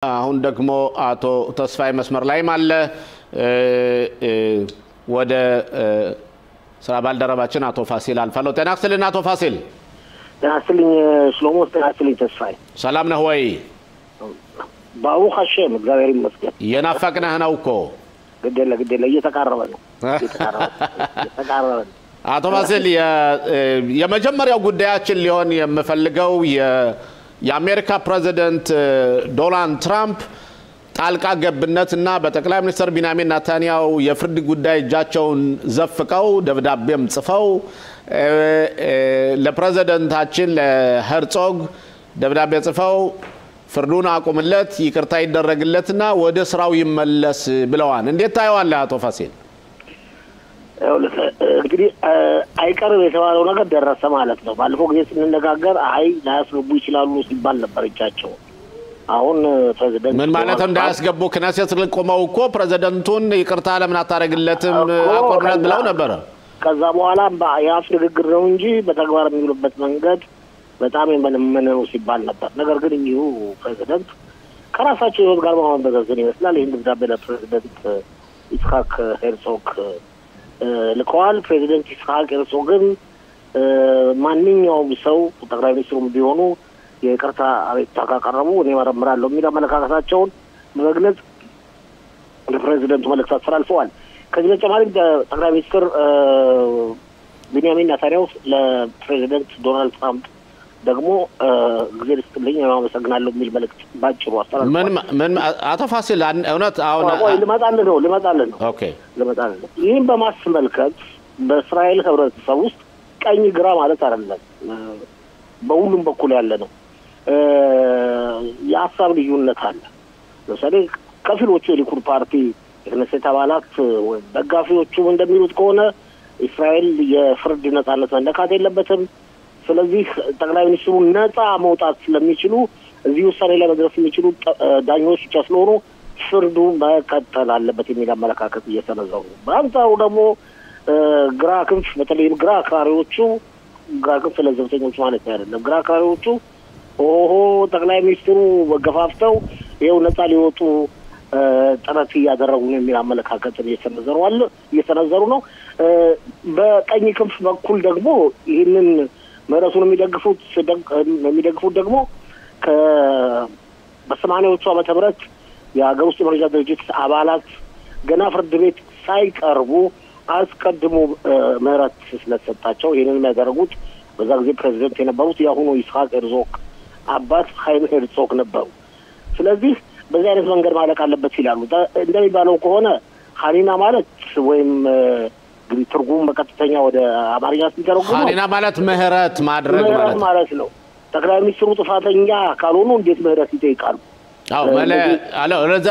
አሁን ደግሞ አቶ ተስፋይ መስመር ላይ ማለ ወደ ስራ ባልደረባችን አቶ ፋሲል አልፋለሁ። ጤና ይስጥልኝ አቶ ፋሲል። ጤና ይስጥልኝ ሽሎሞ። ጤና ይስጥልኝ ተስፋይ። ሰላም ነህ ወይ? ባው ኸሸም እግዚአብሔር ይመስገን። የናፈቅነህ ነው እኮ። ግዴለ እየተቃረበ ነው። አቶ ፋሲል የመጀመሪያው ጉዳያችን ሊሆን የምፈልገው የአሜሪካ ፕሬዚደንት ዶናልድ ትራምፕ ጣልቃ ገብነትና በጠቅላይ ሚኒስትር ቢንያሚን ኔታንያሁ የፍርድ ጉዳይ እጃቸውን ዘፍቀው ደብዳቤም ጽፈው ለፕሬዚደንታችን ለሄርጾግ ደብዳቤ ጽፈው ፍርዱን አቁምለት ይቅርታ ይደረግለትና ወደ ስራው ይመለስ ብለዋል። እንዴት ታየዋለህ አቶ ፋሲል? እንግዲህ አይቀርም የተባለው ነገር ደረሰ ማለት ነው። ባለፈው ጊዜ ስንነጋገር አይ ላያስገቡ ይችላሉ ሲባል ነበር እጃቸው። አሁን ፕሬዚደንት ምን ማለት እንዳያስገቡ ክነሴት ልቆመው እኮ ፕሬዚደንቱን ይቅርታ ለምን አታረግለትም አቆርነት ብለው ነበር። ከዛ በኋላ ያፍ ንግግር ነው እንጂ በተግባር የሚውልበት መንገድ በጣም የመነመነው ሲባል ነበር። ነገር ግን ይሁ ፕሬዚደንት ከራሳቸው ህይወት ጋር ማመዛዘን ይመስላል ይህን ደብዳቤ ለፕሬዚደንት ይስሐቅ ሄርጾግ ልከዋል። ፕሬዚደንት ይስሐቅ ሄርጾግን ማንኛውም ሰው ጠቅላይ ሚኒስትሩም ቢሆኑ የይቅርታ አቤቱታ ካቀረቡ እኔ መረምራለሁ የሚል አመለካከታቸውን በመግለጽ ለፕሬዚደንቱ መልእክት አስተላልፈዋል። ከዚህ በተጨማሪ ጠቅላይ ሚኒስትር ቢንያሚን ኔታንያሁ ለፕሬዚደንት ዶናልድ ትራምፕ ደግሞ ጊዜ ልስጥልኝ አመሰግናለሁ የሚል መልእክት ባጭሩ አስተላልፈዋል። ምን አቶ ፋሲል እውነት አሁን ልመጣልህ ነው። ኦኬ ልመጣልህ ነው። ይህን በማስመልከት በእስራኤል ህብረተሰብ ውስጥ ቀኝ ግራ ማለት አይደለም፣ በሁሉም በኩል ያለ ነው የሀሳብ ልዩነት አለ። ለምሳሌ ከፊሎቹ የሊኩድ ፓርቲ የክነሴት አባላት ወይም ደጋፊዎቹ እንደሚሉት ከሆነ እስራኤል የፍርድ ነጻነት መነካት የለበትም፣ ስለዚህ ጠቅላይ ሚኒስትሩ ነጻ መውጣት ስለሚችሉ እዚህ ውሳኔ ላይ መድረስ የሚችሉ ዳኞች ብቻ ስለሆኑ ፍርዱ መቀጠል አለበት የሚል አመለካከት እየሰነዘሩ ነው። በአንጻሩ ደግሞ ግራ ክንፍ በተለይም ግራ አክራሪዎቹ ግራ ክንፍ ለዘብተኞች ማለት አይደለም፣ ግራ አክራሪዎቹ ጠቅላይ ሚኒስትሩ በገፋፍተው ይኸው ነጻ ሊወጡ ጥረት እያደረጉ ነው የሚል አመለካከትን እየሰነዘሩ ነው። በቀኝ ክንፍ በኩል ደግሞ ይህንን ምህረቱን የሚደግፉት ደግሞ በ80ዎቹ ዓመተ ምህረት የሀገር ውስጥ መረጃ ድርጅት አባላት ገና ፍርድ ቤት ሳይቀርቡ አስቀድሞ ምህረት ስለተሰጣቸው ይህንን ያደረጉት በዛ ጊዜ ፕሬዚደንት የነበሩት የአሁኑ ይስሐቅ ሄርዞግ አባት ሀይም ሄርዞግ ነበሩ። ስለዚህ በዚህ አይነት መንገድ ማለቅ አለበት ይላሉ። እንደሚባለው ከሆነ ሀኒና ማለት ወይም ግን ትርጉም በቀጥተኛ ወደ አማርኛ ሲተረጎም ሀኒና ማለት ምህረት ማድረግ ማለት ነው። ጠቅላይ ሚኒስትሩ ጥፋተኛ ካልሆኑ እንዴት ምህረት ይጠይቃሉ?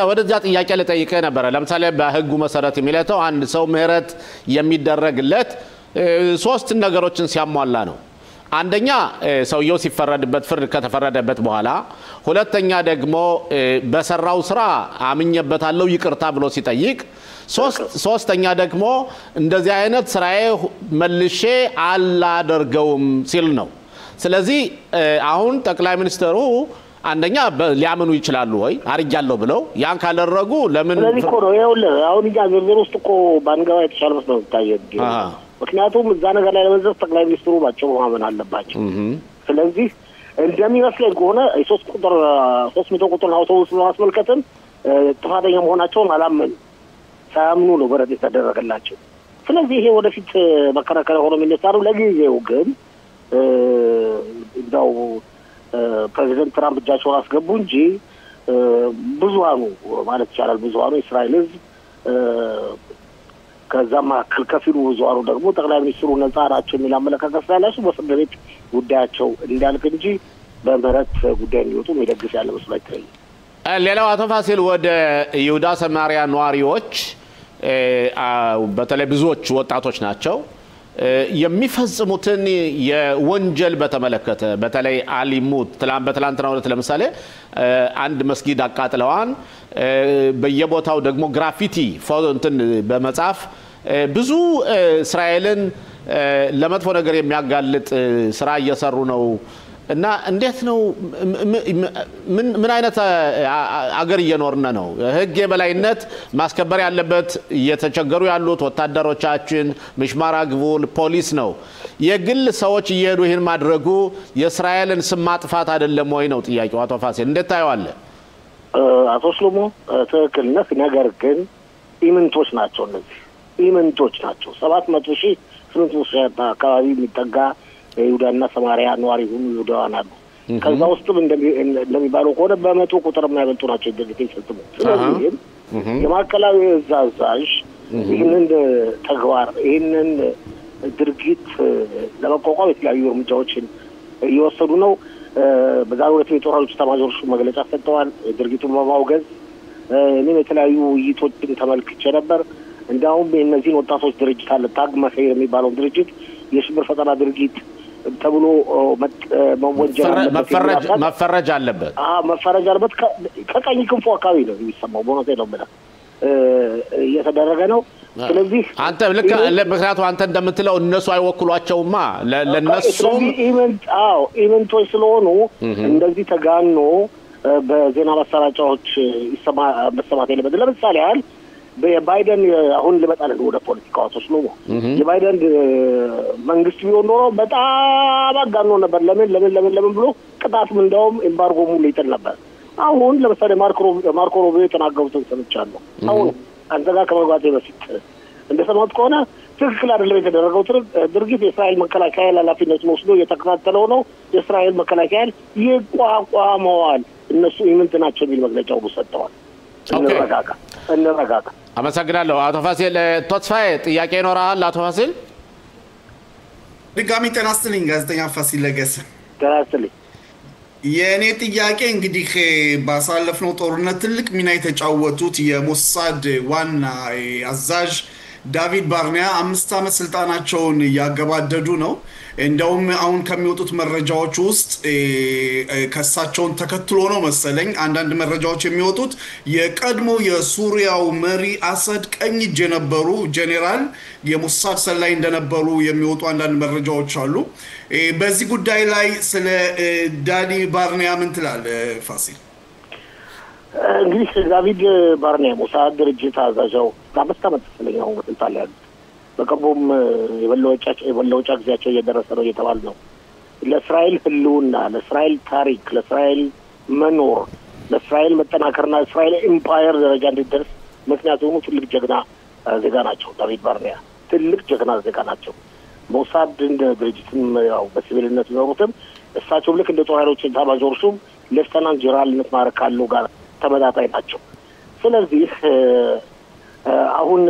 ወደዛ ጥያቄ ልጠይቅህ ነበር። ለምሳሌ በህጉ መሰረት የሚለተው አንድ ሰው ምህረት የሚደረግለት ሶስት ነገሮችን ሲያሟላ ነው። አንደኛ ሰውየው ሲፈረድበት ፍርድ ከተፈረደበት በኋላ፣ ሁለተኛ ደግሞ በሰራው ስራ አምኜበታለሁ ይቅርታ ብሎ ሲጠይቅ፣ ሶስተኛ ደግሞ እንደዚህ አይነት ስራዬ መልሼ አላደርገውም ሲል ነው። ስለዚህ አሁን ጠቅላይ ሚኒስትሩ አንደኛ ሊያምኑ ይችላሉ ወይ አርጃለሁ ብለው ያን ካደረጉ ለምን ስለዚህ እኮ ነው ይኸውልህ አሁን እኛ ዝርዝር ውስጥ እኮ ባንገባ የተሻለ መስሎ ታየኝ። ምክንያቱም እዛ ነገር ላይ ለመዘዝ ጠቅላይ ሚኒስትሩ ባጭሩ ማመን አለባቸው። ስለዚህ እንደሚመስለኝ ከሆነ የ300 ቁጥር አውቶቡስ በማስመልከትም ጥፋተኛ መሆናቸውን አላመኑ ሳያምኑ ነው በረድ የተደረገላቸው። ስለዚህ ይሄ ወደፊት መከራከሪያ ሆኖ የሚነሳ ነው። ለጊዜው ግን እንደው ፕሬዚደንት ትራምፕ እጃቸውን አስገቡ እንጂ ብዙሃኑ ማለት ይቻላል ብዙሃኑ የእስራኤል ህዝብ ከዛም መካከል ከፊሉ ብዙሃኑ ደግሞ ጠቅላይ ሚኒስትሩ ነጻ ናቸው የሚል አመለካከት ስላላቸው በፍርድ ቤት ጉዳያቸው እንዲያልቅ እንጂ በምህረት ጉዳይ እንዲወጡ የሚደግፍ ያለ መስሎ አይታየኝም። ሌላው አቶ ፋሲል ወደ ይሁዳ ሰማሪያ ነዋሪዎች በተለይ ብዙዎች ወጣቶች ናቸው የሚፈጽሙትን የወንጀል በተመለከተ በተለይ አሊሙት በትላንትናው ዕለት ለምሳሌ አንድ መስጊድ አቃጥለዋን በየቦታው ደግሞ ግራፊቲ ፎንትን በመጻፍ ብዙ እስራኤልን ለመጥፎ ነገር የሚያጋልጥ ስራ እየሰሩ ነው እና እንዴት ነው ምን አይነት አገር እየኖርነ ነው? ህግ የበላይነት ማስከበር ያለበት እየተቸገሩ ያሉት ወታደሮቻችን ምሽማራ ግቡል ፖሊስ ነው። የግል ሰዎች እየሄዱ ይሄን ማድረጉ የእስራኤልን ስም ማጥፋት አይደለም ወይ ነው ጥያቄው። አቶ ፋሲል እንዴት ታየዋለህ? አቶ ሽሎሞ ትክክል ነህ። ነገር ግን ኢምንቶች ናቸው እነዚህ ኢምንቶች ናቸው። 700,000 800,000 አካባቢ የሚጠጋ ይሁዳና ሰማሪያ ነዋሪ ሁሉ ይሁዳዋን አሉ። ከዛ ውስጥም እንደሚባለው ከሆነ በመቶ ቁጥር የማይበልጡ ናቸው ድርጊት ይፈጽሙ። ስለዚህ የማዕከላዊ እዝ አዛዥ ይህንን ተግባር ይህንን ድርጊት ለመቋቋም የተለያዩ እርምጃዎችን እየወሰዱ ነው። በዛሬው ዕለት የጦር ኃይሎች ኤታማዦር ሹም መግለጫ ሰጥተዋል ድርጊቱን በማውገዝ። እኔም የተለያዩ ውይይቶችን ተመልክቼ ነበር። እንዲያውም የእነዚህን ወጣቶች ድርጅት አለ ታግ መፍትሄ የሚባለው ድርጅት የሽብር ፈጠራ ድርጊት ተብሎ መፈረጅ አለበት። መፈረጅ አለበት። ከቀኝ ክንፉ አካባቢ ነው የሚሰማው። በእውነቴ ነው የምልህ እየተደረገ ነው። ስለዚህ አንተ ልክ ምክንያቱም አንተ እንደምትለው እነሱ አይወክሏቸውማ ለነሱም ኢቨንቶች ስለሆኑ እንደዚህ ተጋኖ በዜና ማሰራጫዎች መሰማት የለበትም። ለምሳሌ ያህል ባይደን አሁን ልመጣለን ወደ ፖለቲካው አቶ ሽሎሞ የባይደን መንግስት ቢሆን ኖሮ በጣም አጋኖ ነበር። ለምን ብሎ ቅጣትም እንደውም ኤምባርጎ ሙሉ ይጥል ነበር። አሁን ለምሳሌ ማርኮ ሩቢዮ የተናገሩትን ሰምቻለሁ። አሁን አንተ ጋር ከመግባቴ በፊት እንደሰማሁት ከሆነ ትክክል አይደለም የተደረገው ድርጊት የእስራኤል መከላከያ ኃላፊነቱን ወስዶ እየተከታተለው ነው። የእስራኤል መከላከያ ይቋቋመዋል፣ እነሱ ኢምንት ናቸው የሚል መግለጫ ሁሉ ሰጥተዋል። እንረጋጋ። አመሰግናለሁ አቶ ፋሲል። ተስፋዬ ጥያቄ ይኖራል? አቶ ፋሲል ድጋሚ ጤና ይስጥልኝ። ጋዜጠኛ ፋሲል ለገሰ። ጤና ይስጥልኝ። የኔ ጥያቄ እንግዲህ ባሳለፍነው ጦርነት ትልቅ ሚና የተጫወቱት የሞሳድ ዋና አዛዥ ዳቪድ ባርኒያ 5 ዓመት ስልጣናቸውን ያገባደዱ ነው። እንደውም አሁን ከሚወጡት መረጃዎች ውስጥ ከሳቸውን ተከትሎ ነው መሰለኝ አንዳንድ መረጃዎች የሚወጡት የቀድሞ የሱሪያው መሪ አሰድ ቀኝ እጅ የነበሩ ጄኔራል የሞሳድ ሰላይ እንደነበሩ የሚወጡ አንዳንድ መረጃዎች አሉ። በዚህ ጉዳይ ላይ ስለ ዳኒ ባርኒያ ምን ትላለህ ፋሲል? እንግዲህ ዳቪድ ባርኒያ ሞሳድ ድርጅት አዛዣው ከ5 ዓመት ስለኛው በስልጣን ላይ ያሉት በቅርቡም የበለውጫ ጊዜያቸው እየደረሰ ነው እየተባለ ነው። ለእስራኤል ህልውና፣ ለእስራኤል ታሪክ፣ ለእስራኤል መኖር፣ ለእስራኤል መጠናከርና እስራኤል ኢምፓየር ደረጃ እንዲደርስ ምክንያት የሆኑ ትልቅ ጀግና ዜጋ ናቸው። ዳቪድ ባርኒያ ትልቅ ጀግና ዜጋ ናቸው። ሞሳድ እንደ ድርጅትም ያው በሲቪልነት ይኖሩትም እሳቸው ልክ እንደ ጦር ኃይሎች ኤታማዦር ሹም ሌፍተናንት ጀነራልነት ማዕረግ ካለው ጋር ተመጣጣኝ ናቸው። ስለዚህ አሁን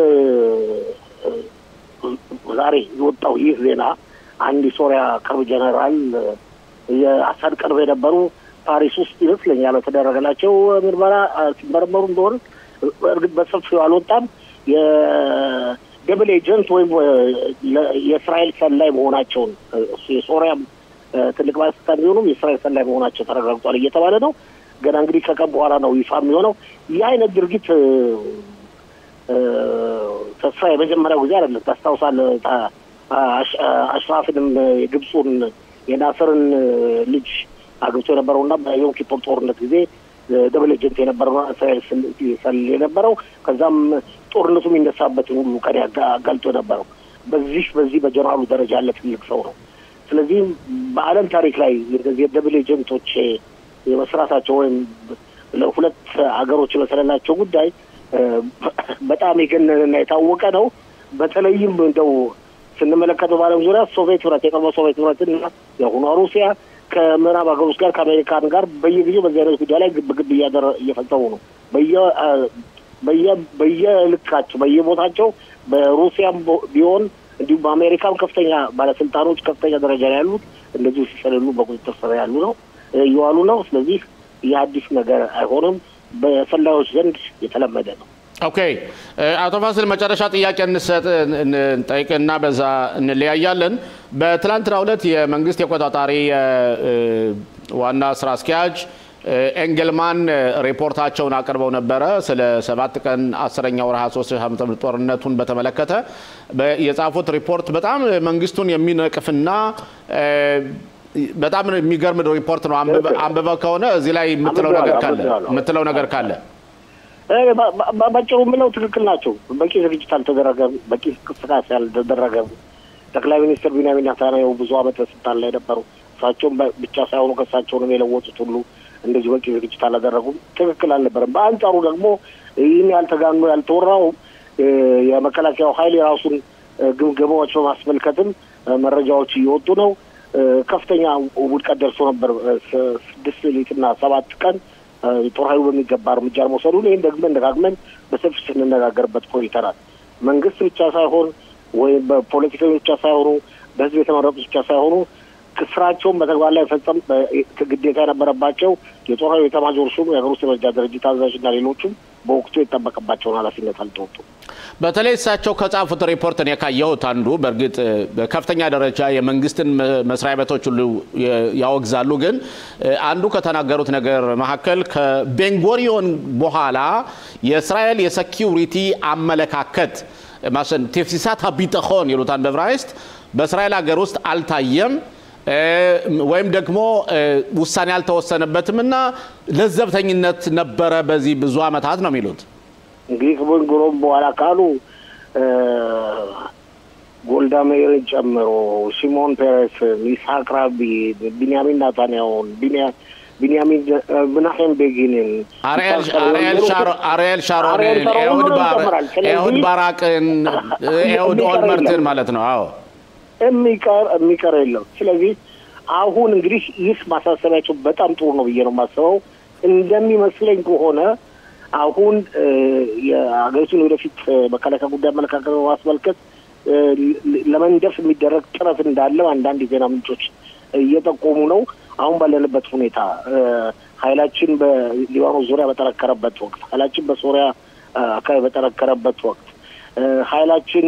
ዛሬ የወጣው ይህ ዜና አንድ የሶሪያ ቅርብ ጀነራል የአሳድ ቅርብ የነበሩ ፓሪስ ውስጥ ይመስለኛል ተደረገላቸው ምርመራ ሲመረመሩ እንደሆነ እርግጥ በሰፊው አልወጣም። የደብል ኤጀንት ወይም የእስራኤል ሰላይ መሆናቸውን እሱ የሶሪያ ትልቅ ባለስልጣን ቢሆኑም የእስራኤል ሰላይ መሆናቸው ተረጋግጧል እየተባለ ነው። ገና እንግዲህ ከቀን በኋላ ነው ይፋ የሚሆነው። ይህ አይነት ድርጊት ተስፋ የመጀመሪያው ጊዜ አይደለም። ታስታውሳለህ አሽራፍንም የግብፁን የናስርን ልጅ አግብቶ የነበረውና በዮም ኪፑር ጦርነት ጊዜ ደብል ኤጀንት የነበረው እስራኤል ሰል የነበረው ከዛም ጦርነቱ የሚነሳበትን ሁሉ ቀን ያጋልጦ የነበረው በዚህ በጀነራሉ ደረጃ ያለ ትልቅ ሰው ነው። ስለዚህ በዓለም ታሪክ ላይ እንደዚህ የደብል ኤጀንቶች የመስራታቸው ወይም ለሁለት ሀገሮች የመሰለላቸው ጉዳይ በጣም የገነነና የታወቀ ነው። በተለይም እንደው ስንመለከተው በዓለም ዙሪያ ሶቪየት ህብረት የቀድሞ ሶቪየት ህብረትና የአሁኗ ሩሲያ ከምዕራብ ሀገሮች ጋር ከአሜሪካን ጋር በየጊዜው በዚህ አይነት ጉዳይ ላይ ግብግብ እየፈጸሙ ነው። በየልካቸው በየቦታቸው በሩሲያም ቢሆን እንዲሁም በአሜሪካም ከፍተኛ ባለስልጣኖች ከፍተኛ ደረጃ ላይ ያሉት እንደዚህ ሲሰለሉ በቁጥጥር ስር ያሉ ነው እየዋሉ ነው። ስለዚህ የአዲስ ነገር አይሆንም፣ በሰላዮች ዘንድ የተለመደ ነው። ኦኬ አቶ ፋሲል መጨረሻ ጥያቄ እንጠይቅና በዛ እንለያያለን። በትላንትናው ዕለት የመንግስት የቆጣጣሪ ዋና ስራ አስኪያጅ ኤንግልማን ሪፖርታቸውን አቅርበው ነበረ ስለ 7 ቀን 10ኛ ወር 23 ዓመተ ምህረት ጦርነቱን በተመለከተ የጻፉት ሪፖርት በጣም መንግስቱን የሚነቅፍና በጣም የሚገርም ሪፖርት ነው። አንብበው ከሆነ እዚህ ላይ የምትለው ነገር ካለ ባጭሩ ምለው ትክክል ናቸው። በቂ ዝግጅት አልተደረገም፣ በቂ እንቅስቃሴ አልተደረገም። ጠቅላይ ሚኒስትር ቢንያሚን ኔታንያሁ ብዙ ዓመት በስልጣን ላይ ነበሩ። እሳቸውም ብቻ ሳይሆኑ ከእሳቸውንም የለወጡት ሁሉ እንደዚህ በቂ ዝግጅት አላደረጉም። ትክክል አልነበረም። በአንጻሩ ደግሞ ይህን ያልተጋኑ ያልተወራው የመከላከያው ኃይል የራሱን ግምገማዎች በማስመልከትም መረጃዎች እየወጡ ነው። ከፍተኛ ውድቀት ደርሶ ነበር 6 ሌሊትና 7 ቀን ጦር ኃይሉ በሚገባ እርምጃ መውሰዱን ይህን ደግመን ደጋግመን በሰፊ ስንነጋገርበት ቆይተናል። መንግስት ብቻ ሳይሆን ወይም በፖለቲከኞች ብቻ ሳይሆኑ በህዝብ የተመረጡ ብቻ ሳይሆኑ ስራቸውን በተግባር ላይ ፈጸም ግዴታ የነበረባቸው የጦር ኃይሉ ኤታማዦር ሹም፣ የሀገር ውስጥ የመረጃ ድርጅት አዛዥና ሌሎችም በወቅቱ የተጠበቀባቸውን ኃላፊነት አልተወጡም። በተለይ እሳቸው ከጻፉት ሪፖርት ነው ያካየሁት አንዱ በእርግጥ በከፍተኛ ደረጃ የመንግስትን መስሪያ ቤቶች ሁሉ ያወግዛሉ። ግን አንዱ ከተናገሩት ነገር መካከል ከቤንጎሪዮን በኋላ የእስራኤል የሴኩሪቲ አመለካከት ማሰን ተፍሲሳት ቢተኾን ይሉታል በዕብራይስጥ በእስራኤል ሀገር ውስጥ አልታየም ወይም ደግሞ ውሳኔ አልተወሰነበትምና ለዘብተኝነት ነበረ በዚህ ብዙ አመታት ነው የሚሉት። እንግዲህ ከቤንጎሪዮን በኋላ ካሉ ጎልዳ ሜይርን ጨምሮ ሲሞን ፔሬስ፣ ይስሐቅ ራቢን፣ ቢንያሚን ኔታንያሁን፣ ቢንያሚን ምናሄም ቤጊንን፣ አሪኤል ሻሮንን፣ ኤሁድ ባራቅን፣ ኤሁድ ኦልመርትን ማለት ነው። አዎ የሚቀር የለም። ስለዚህ አሁን እንግዲህ ይህ ማሳሰቢያቸው በጣም ጥሩ ነው ብዬ ነው የማስበው። እንደሚመስለኝ ከሆነ አሁን የአገሪቱን ወደፊት መከላከያ ጉዳይ አመለካከት በማስመልከት ለመንደፍ የሚደረግ ጥረት እንዳለ አንዳንድ የዜና ምንጮች እየጠቆሙ ነው። አሁን ባለንበት ሁኔታ ኃይላችን በሊባኖስ ዙሪያ በተረከረበት ወቅት፣ ኃይላችን በሶሪያ አካባቢ በተረከረበት ወቅት፣ ኃይላችን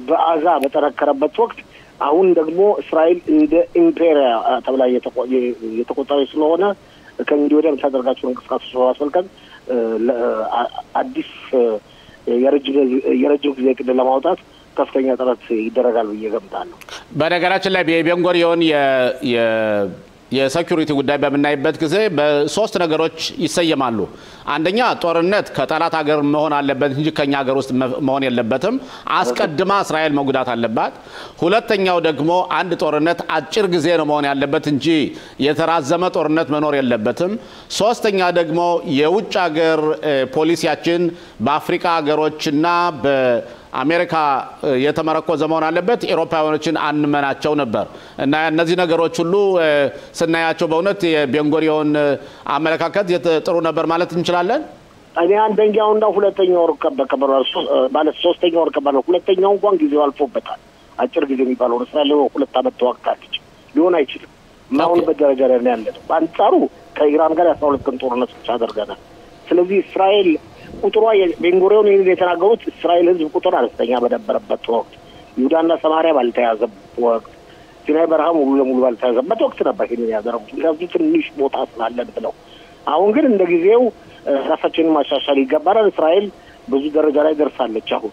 በአዛ በተረከረበት ወቅት አሁን ደግሞ እስራኤል እንደ ኢምፔሪያ ተብላ የተቆጠረች ስለሆነ ከእንግዲህ ወዲያ የምታደርጋቸውን እንቅስቃሴዎች በማስመልከት አዲስ የረጅም ጊዜ እቅድ ለማውጣት ከፍተኛ ጥረት ይደረጋል ብዬ ገምታለሁ። በነገራችን ላይ ቤንጎሪዮን የሴኩሪቲ ጉዳይ በመናይበት ጊዜ በሶስት ነገሮች ይሰየማሉ። አንደኛ ጦርነት ከጠላት ሀገር መሆን አለበት እንጂ ከኛ ሀገር ውስጥ መሆን የለበትም። አስቀድማ እስራኤል መጉዳት አለባት። ሁለተኛው ደግሞ አንድ ጦርነት አጭር ጊዜ ነው መሆን ያለበት እንጂ የተራዘመ ጦርነት መኖር የለበትም። ሶስተኛ ደግሞ የውጭ ሀገር ፖሊሲያችን በአፍሪካ ሀገሮችና በአሜሪካ የተመረኮዘ መሆን አለበት። አውሮፓውያኖችን አንመናቸው ነበር እና እነዚህ ነገሮች ሁሉ ስናያቸው በእውነት የቤንጎሪዮን አመለካከት ጥሩ ነበር ማለት እንችላለን። እኔ አንደኛውና ሁለተኛው ወርከበከበራል ማለት ሶስተኛው ወርከበከበራል ሁለተኛው እንኳን ጊዜው አልፎበታል። አጭር ጊዜ የሚባለው እስራኤል 2 ዓመት ተዋግታለች። ሊሆን አይችልም። ማውን በደረጃ ላይ ያለ በአንጻሩ ከኢራን ጋር 12 ቀን ጦርነት ብቻ አድርገናል። ስለዚህ እስራኤል ቁጥሯ ቤንጎሪዮን የተናገሩት እስራኤል ህዝብ ቁጥር አነስተኛ በነበረበት ወቅት፣ ይሁዳና ሰማሪያ ባልተያዘበት ወቅት፣ ሲናይ በረሃ ሙሉ ለሙሉ ባልተያዘበት ወቅት ነበር ይሄን ያደረጉት። ምክንያቱም ትንሽ ቦታ ስላለን ብለው። አሁን ግን እንደ ጊዜው ራሳችንን ማሻሻል ይገባናል። እስራኤል ብዙ ደረጃ ላይ ደርሳለች አሁን።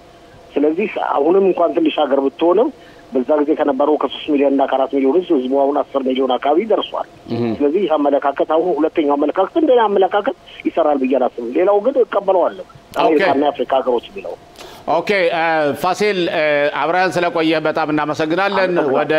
ስለዚህ አሁንም እንኳን ትንሽ ሀገር ብትሆንም በዛ ጊዜ ከነበረው ከ3 ሚሊዮን እና ከ4 ሚሊዮን ህዝቡ አሁን 10 ሚሊዮን አካባቢ ደርሷል። ስለዚህ አመለካከት አሁን ሁለተኛው አመለካከት እንደና አመለካከት ይሰራል ብዬ አላስብም። ሌላው ግን እቀበለዋለሁ። አፍሪካ ሀገሮች ቢለው ኦኬ ፋሲል አብራን ስለቆየህ በጣም እናመሰግናለን። ወደ